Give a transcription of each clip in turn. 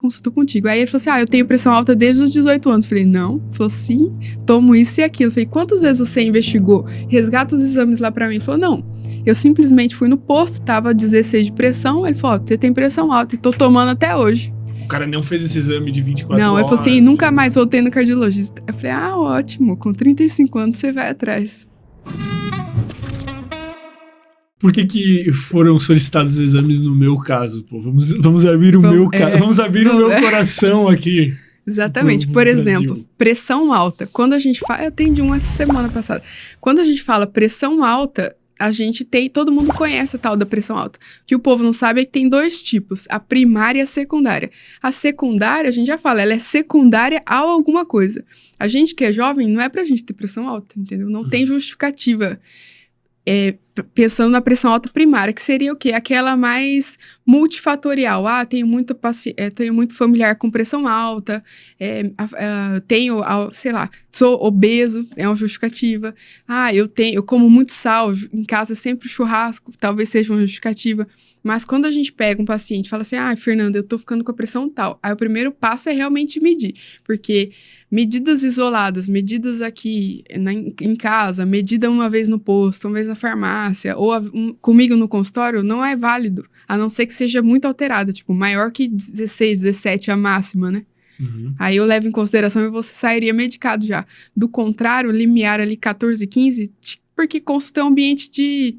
consulta contigo. Aí ele falou assim, eu tenho pressão alta desde os 18 anos. Eu falei, não. Ele falou, sim, tomo isso e aquilo. Eu falei, quantas vezes você investigou? Resgata os exames lá pra mim. Ele falou, não. Eu simplesmente fui no posto, tava 16 de pressão. Ele falou, você tem pressão alta e tô tomando até hoje. O cara não fez esse exame de 24 horas. Não, ele falou assim, nunca mais voltei no cardiologista. Eu falei, ótimo, com 35 anos você vai atrás. Por que foram solicitados os exames no meu caso? Pô? Vamos abrir o meu caso. Vamos abrir o meu coração aqui. Exatamente. Por exemplo, pressão alta. Quando a gente fala... Eu atendi uma semana passada. Quando a gente fala pressão alta, a gente tem... Todo mundo conhece a tal da pressão alta. O que o povo não sabe é que tem dois tipos. A primária e a secundária. A secundária, a gente já fala, ela é secundária a alguma coisa. A gente que é jovem, não é pra gente ter pressão alta, entendeu? Não tem justificativa. Pensando na pressão alta primária, que seria o quê? Aquela mais multifatorial. Tenho muito familiar com pressão alta, sei lá, sou obeso, é uma justificativa. Eu como muito sal, em casa sempre churrasco, talvez seja uma justificativa. Mas quando a gente pega um paciente e fala assim, Fernanda, eu tô ficando com a pressão tal. Aí o primeiro passo é realmente medir, porque medidas isoladas, medidas aqui em casa, medida uma vez no posto, uma vez na farmácia, ou comigo no consultório, não é válido, a não ser que seja muito alterada, tipo, maior que 16, 17 a máxima, né? Uhum. Aí eu levo em consideração e você sairia medicado já. Do contrário, limiar ali 14, 15, porque consulta é um ambiente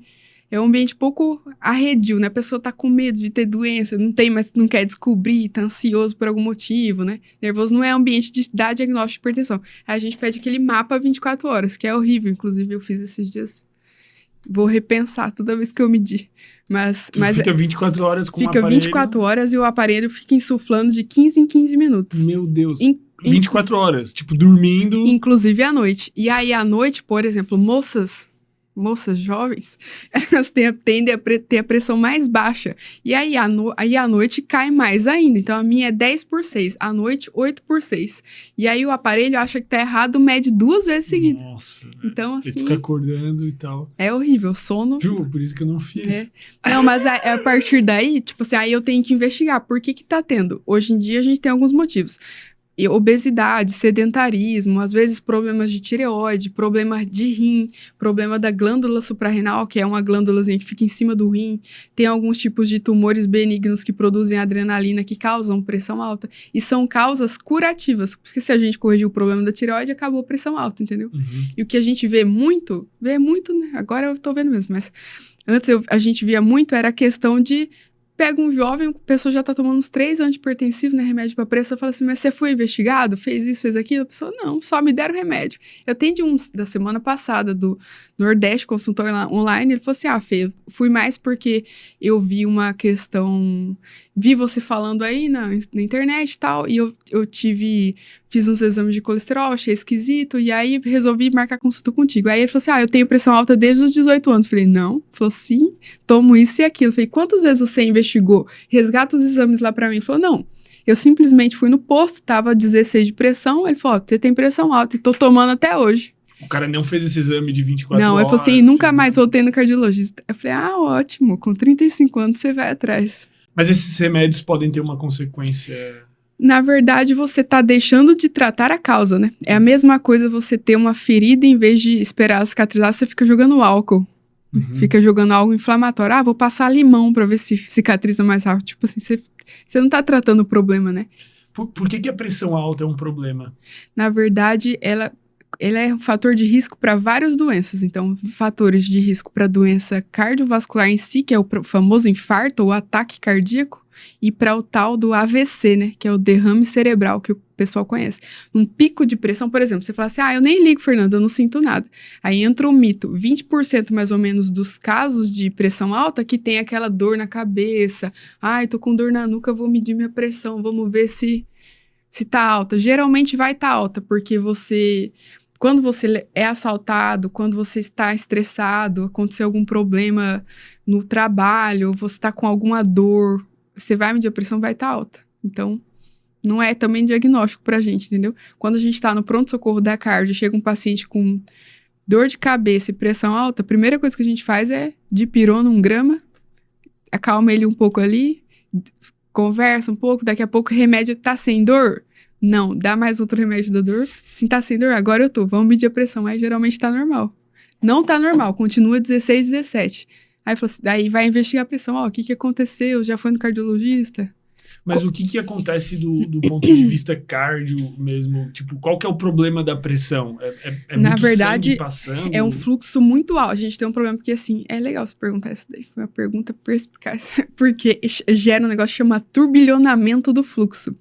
um ambiente pouco arredio, né? A pessoa tá com medo de ter doença, não quer descobrir, tá ansioso por algum motivo, né? Nervoso não é ambiente de dar diagnóstico de hipertensão. Aí a gente pede aquele mapa 24 horas, que é horrível. Inclusive, eu fiz esses dias. Vou repensar toda vez que eu medir. Mas fica 24 horas com o aparelho. Fica 24 horas e o aparelho fica insuflando de 15 em 15 minutos. Meu Deus. 24 horas, tipo, dormindo. Inclusive à noite. E aí, à noite, por exemplo, moças jovens, elas tendem a ter a pressão mais baixa. E aí, à noite cai mais ainda. Então, a minha é 10/6. À noite, 8/6. E aí, o aparelho acha que tá errado, mede 2 vezes seguidas. Nossa. Então, assim... Ele fica acordando e tal. É horrível. Sono... Viu? Por isso que eu não fiz. Não, mas a partir daí, tipo assim, aí eu tenho que investigar. Por que tá tendo? Hoje em dia, a gente tem alguns motivos. Obesidade, sedentarismo, às vezes problemas de tireoide, problema de rim, problema da glândula suprarrenal, que é uma glândulazinha que fica em cima do rim. Tem alguns tipos de tumores benignos que produzem adrenalina, que causam pressão alta. E são causas curativas, porque se a gente corrigir o problema da tireoide, acabou a pressão alta, entendeu? Uhum. E o que a gente vê muito, né? Agora eu tô vendo mesmo, mas antes a gente via muito, era a questão de... Pega um jovem, a pessoa já tá tomando uns 3 antihipertensivos, né, remédio pra pressão, fala assim, mas você foi investigado? Fez isso, fez aquilo? A pessoa, não, só me deram remédio. Eu atendi da semana passada, do Nordeste, consultor online, ele falou assim, Fê, eu fui mais porque eu vi uma questão, vi você falando aí na internet e tal, e eu fiz uns exames de colesterol, achei esquisito, e aí resolvi marcar consulta contigo. Aí ele falou assim, eu tenho pressão alta desde os 18 anos. Eu falei, não. Ele falou, sim, tomo isso e aquilo. Eu falei, quantas vezes você investigou? Resgata os exames lá pra mim. Ele falou, não. Eu simplesmente fui no posto, tava 16 de pressão, ele falou, você tem pressão alta e tô tomando até hoje. O cara não fez esse exame de 24 horas. Não, ele falou assim, nunca mais voltei no cardiologista. Eu falei, ótimo, com 35 anos você vai atrás. Mas esses remédios podem ter uma consequência... Na verdade, você tá deixando de tratar a causa, né? É a mesma coisa você ter uma ferida, em vez de esperar cicatrizar, você fica jogando álcool. Uhum. Fica jogando algo inflamatório. Vou passar limão pra ver se cicatriza mais rápido. Tipo assim, você não tá tratando o problema, né? Por que a pressão alta é um problema? Na verdade, ela é um fator de risco para várias doenças. Então, fatores de risco para doença cardiovascular em si, que é o famoso infarto ou ataque cardíaco, e para o tal do AVC, né, que é o derrame cerebral, que o pessoal conhece. Um pico de pressão, por exemplo, você fala assim, eu nem ligo, Fernanda, eu não sinto nada. Aí entra o mito, 20% mais ou menos dos casos de pressão alta que tem aquela dor na cabeça, tô com dor na nuca, vou medir minha pressão, vamos ver se tá alta. Geralmente vai estar alta, porque quando você é assaltado, quando você está estressado, aconteceu algum problema no trabalho, você está com alguma dor, você vai medir a pressão, vai estar alta. Então, não é também diagnóstico pra gente, entendeu? Quando a gente tá no pronto-socorro da cardio, chega um paciente com dor de cabeça e pressão alta, a primeira coisa que a gente faz é dipirona 1 grama, acalma ele um pouco ali, conversa um pouco, daqui a pouco o remédio tá sem dor. Não, dá mais outro remédio da dor. Sim, tá sem dor, agora eu tô. Vamos medir a pressão. Aí geralmente tá normal. Não tá normal, continua 16, 17. Aí falou assim, daí vai investigar a pressão. Ó, o que aconteceu? Já foi no cardiologista? Mas o que acontece do ponto de vista cardio mesmo? Tipo, qual que é o problema da pressão? É Na muito verdade, sangue passando? é um fluxo muito alto. A gente tem um problema porque, assim, é legal você perguntar isso daí. Foi uma pergunta perspicaz. Porque gera um negócio que chama turbilhonamento do fluxo.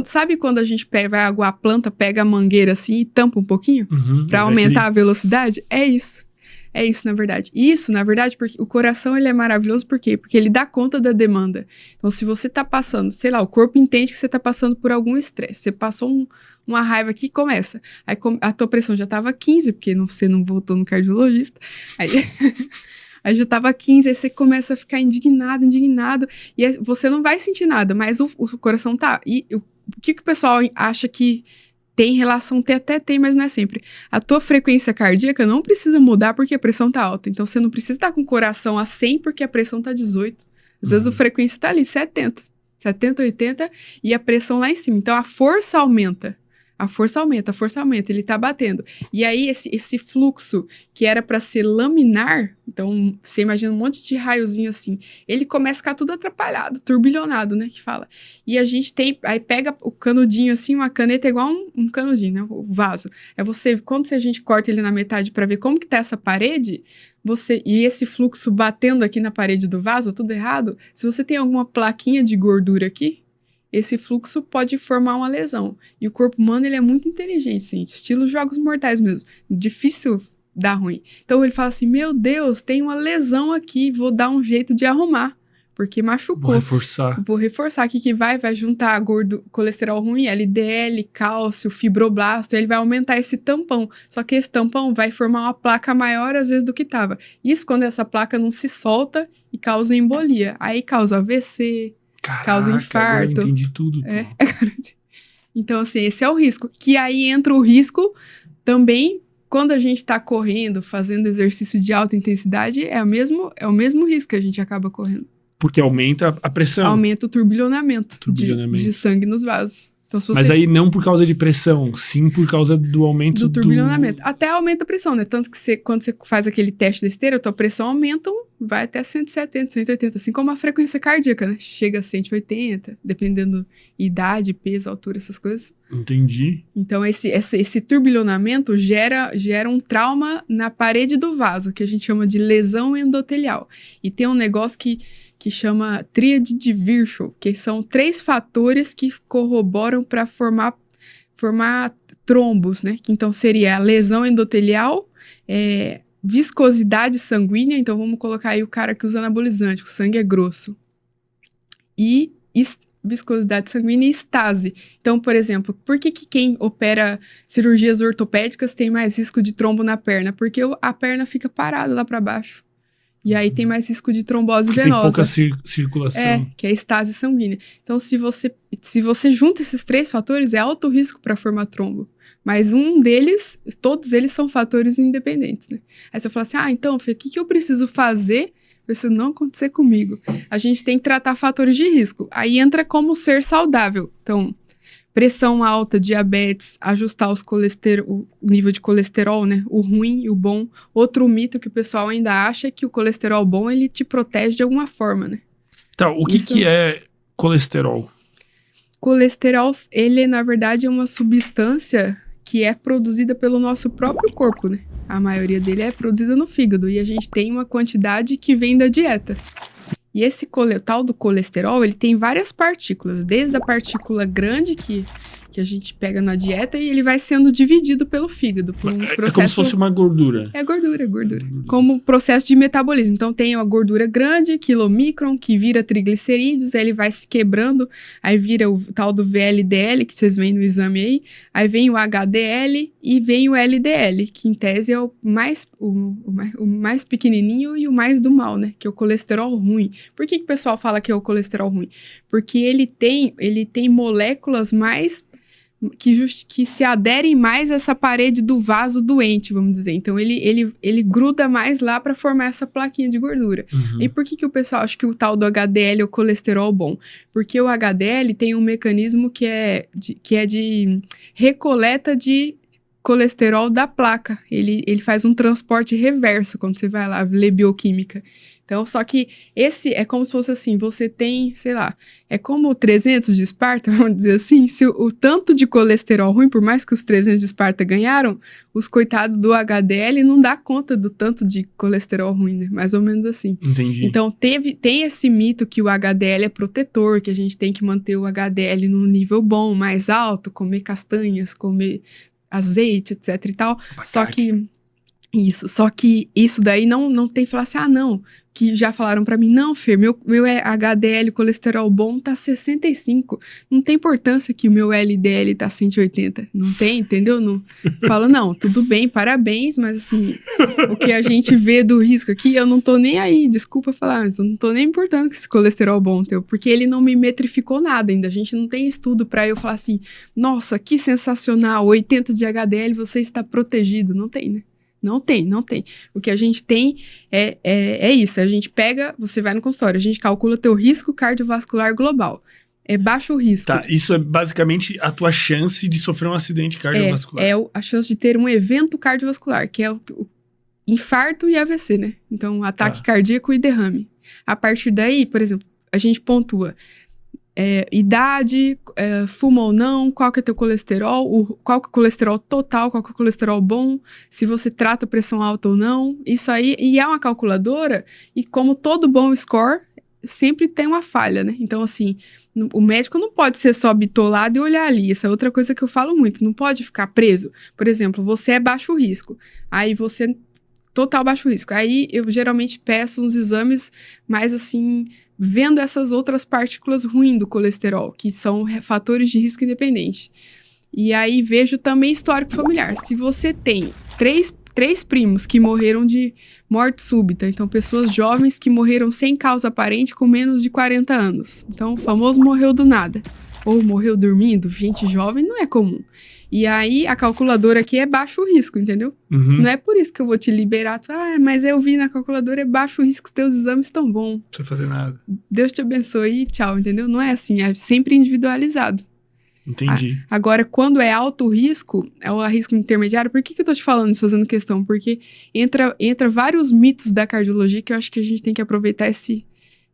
Sabe quando a gente vai aguar a planta, pega a mangueira assim e tampa um pouquinho? Pra aumentar a velocidade? É isso. É isso, na verdade. Isso, na verdade, porque o coração ele é maravilhoso, por quê? Porque ele dá conta da demanda. Então, se você tá passando, sei lá, o corpo entende que você tá passando por algum estresse. Você passou uma raiva aqui e começa. Aí a tua pressão já tava 15, porque você não voltou no cardiologista. Aí já tava 15, aí você começa a ficar indignado, e aí você não vai sentir nada, mas o coração tá. E o que o pessoal acha que tem relação, até tem, mas não é sempre. A tua frequência cardíaca não precisa mudar porque a pressão tá alta. Então, você não precisa estar com o coração a 100 porque a pressão tá 18. Às vezes, a frequência tá ali, 70, 80, e a pressão lá em cima. Então, a força aumenta. A força aumenta, ele tá batendo. E aí, esse fluxo que era para ser laminar, então, você imagina um monte de raiozinho assim, ele começa a ficar tudo atrapalhado, turbilhonado, né, que fala. E a gente aí pega o canudinho assim, uma caneta é igual um canudinho, né, o vaso. Quando a gente corta ele na metade para ver como que tá essa parede, e esse fluxo batendo aqui na parede do vaso, tudo errado, se você tem alguma plaquinha de gordura aqui, esse fluxo pode formar uma lesão. E o corpo humano, ele é muito inteligente, assim, estilo Jogos Mortais mesmo. Difícil dar ruim. Então, ele fala assim, meu Deus, tem uma lesão aqui, vou dar um jeito de arrumar, porque machucou. Vou reforçar aqui que vai juntar colesterol ruim, LDL, cálcio, fibroblasto, ele vai aumentar esse tampão. Só que esse tampão vai formar uma placa maior, às vezes, do que estava. Isso quando essa placa não se solta e causa embolia. Aí causa AVC, causa infarto. Eu entendi tudo. Então, assim, esse é o risco. Que aí entra o risco também, quando a gente tá correndo, fazendo exercício de alta intensidade, é o mesmo risco que a gente acaba correndo. Porque aumenta a pressão. Aumenta o turbilhonamento. De sangue nos vasos. Então, Mas aí não por causa de pressão, sim por causa do aumento do turbilhonamento. Até aumenta a pressão, né? Tanto que quando você faz aquele teste da esteira, a tua pressão aumenta, vai até 170, 180, assim como a frequência cardíaca, né? Chega a 180, dependendo idade, peso, altura, essas coisas. Entendi. Então, esse turbilhonamento gera um trauma na parede do vaso, que a gente chama de lesão endotelial. E tem um negócio que chama tríade de Virchow, que são 3 fatores que corroboram para formar trombos, né? Que então seria a lesão endotelial, viscosidade sanguínea, então vamos colocar aí o cara que usa anabolizante, o sangue é grosso. E viscosidade sanguínea e estase. Então, por exemplo, por que quem opera cirurgias ortopédicas tem mais risco de trombo na perna? Porque a perna fica parada lá para baixo. E aí tem mais risco de trombose venosa. Tem pouca circulação. Que é a estase sanguínea. Então, se você junta esses 3 fatores, é alto risco para formar trombo. Mas todos eles são fatores independentes, né? Aí você fala assim, então, Fê, o que eu preciso fazer para isso não acontecer comigo? A gente tem que tratar fatores de risco. Aí entra como ser saudável. Então, pressão alta, diabetes, ajustar o nível de colesterol, né? O ruim e o bom. Outro mito que o pessoal ainda acha é que o colesterol bom, ele te protege de alguma forma, né? Tá, o que é colesterol? Colesterol, ele, na verdade, é uma substância que é produzida pelo nosso próprio corpo, né? A maioria dele é produzida no fígado e a gente tem uma quantidade que vem da dieta. E esse tal do colesterol, ele tem várias partículas, desde a partícula grande que a gente pega na dieta e ele vai sendo dividido pelo fígado. Por um processo... É como se fosse uma gordura. É gordura. Como processo de metabolismo. Então tem a gordura grande, quilomicron, que vira triglicerídeos, aí ele vai se quebrando, aí vira o tal do VLDL, que vocês veem no exame aí vem o HDL e vem o LDL, que em tese é o mais pequenininho e o mais do mal, né? Que é o colesterol ruim. Por que o pessoal fala que é o colesterol ruim? Porque ele tem moléculas mais que se aderem mais a essa parede do vaso doente, vamos dizer. Então, ele gruda mais lá para formar essa plaquinha de gordura. Uhum. E por que o pessoal acha que o tal do HDL é o colesterol bom? Porque o HDL tem um mecanismo que é de recoleta de colesterol da placa. Ele faz um transporte reverso quando você vai lá ler bioquímica. Então, só que esse é como se fosse assim, você tem, sei lá, é como o 300 de Esparta, vamos dizer assim, se o tanto de colesterol ruim, por mais que os 300 de Esparta ganharam, os coitados do HDL não dá conta do tanto de colesterol ruim, né? Mais ou menos assim. Entendi. Então, tem esse mito que o HDL é protetor, que a gente tem que manter o HDL num nível bom, mais alto, comer castanhas, comer azeite, etc e tal. Abacate. Só que isso daí não tem que falar assim, não, que já falaram pra mim, não, Fer, meu HDL, colesterol bom, tá 65, não tem importância que o meu LDL tá 180, não tem, entendeu? Não, falo, não, tudo bem, parabéns, mas assim, o que a gente vê do risco aqui, eu não tô nem aí, desculpa falar, mas eu não tô nem importando com esse colesterol bom teu, porque ele não me metrificou nada ainda, a gente não tem estudo pra eu falar assim, nossa, que sensacional, 80 de HDL, você está protegido, não tem, né? Não tem. O que a gente tem é isso. A gente pega, você vai no consultório, a gente calcula teu risco cardiovascular global. É baixo risco. Tá, isso é basicamente a tua chance de sofrer um acidente cardiovascular. A chance de ter um evento cardiovascular, que é o infarto e AVC, né? Então, ataque cardíaco e derrame. A partir daí, por exemplo, a gente pontua idade, fuma ou não, qual que é teu colesterol, qual que é o colesterol total, qual que é o colesterol bom, se você trata pressão alta ou não, isso aí, e é uma calculadora, e como todo bom score, sempre tem uma falha, né? Então, assim, o médico não pode ser só bitolado e olhar ali, essa é outra coisa que eu falo muito, não pode ficar preso. Por exemplo, você é baixo risco, aí você, total baixo risco, aí eu geralmente peço uns exames mais assim, vendo essas outras partículas ruins do colesterol, que são fatores de risco independente. E aí vejo também histórico familiar. Se você tem três primos que morreram de morte súbita, então pessoas jovens que morreram sem causa aparente com menos de 40 anos. Então o famoso morreu do nada. Ou morreu dormindo, gente jovem não é comum. E aí, a calculadora aqui é baixo risco, entendeu? Uhum. Não é por isso que eu vou te liberar. Mas eu vi na calculadora, é baixo risco, teus exames estão bons. Não precisa fazer nada. Deus te abençoe e tchau, entendeu? Não é assim, é sempre individualizado. Entendi. Agora, quando é alto risco, é o risco intermediário, por que eu tô te falando isso, fazendo questão? Porque entra vários mitos da cardiologia que eu acho que a gente tem que aproveitar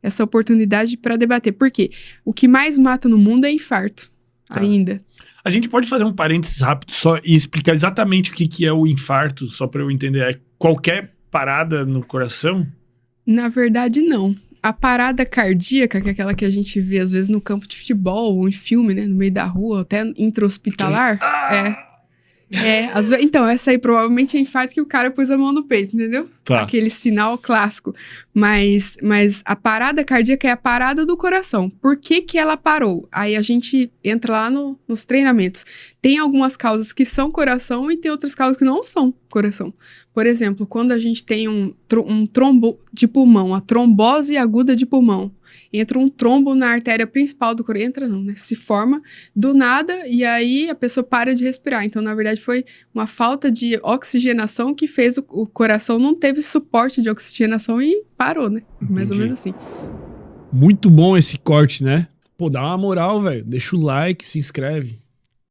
essa oportunidade para debater. Por quê? O que mais mata no mundo é infarto, ainda. A gente pode fazer um parênteses rápido só e explicar exatamente o que é o infarto, só para eu entender. É qualquer parada no coração? Na verdade, não. A parada cardíaca, que é aquela que a gente vê às vezes no campo de futebol ou em filme, né, no meio da rua, até intra-hospitalar, então, essa aí provavelmente é infarto que o cara pôs a mão no peito, entendeu? Tá. Aquele sinal clássico. Mas a parada cardíaca é a parada do coração. Por que ela parou? Aí a gente entra lá nos treinamentos. Tem algumas causas que são coração e tem outras causas que não são coração. Por exemplo, quando a gente tem um trombo de pulmão, a trombose aguda de pulmão, entra um trombo na artéria principal do coração, entra não, né? Se forma do nada e aí a pessoa para de respirar. Então, na verdade, foi uma falta de oxigenação que fez o coração não teve suporte de oxigenação e parou, né? Mais ou menos assim. Muito bom esse corte, né? Pô, dá uma moral, velho. Deixa o like, se inscreve.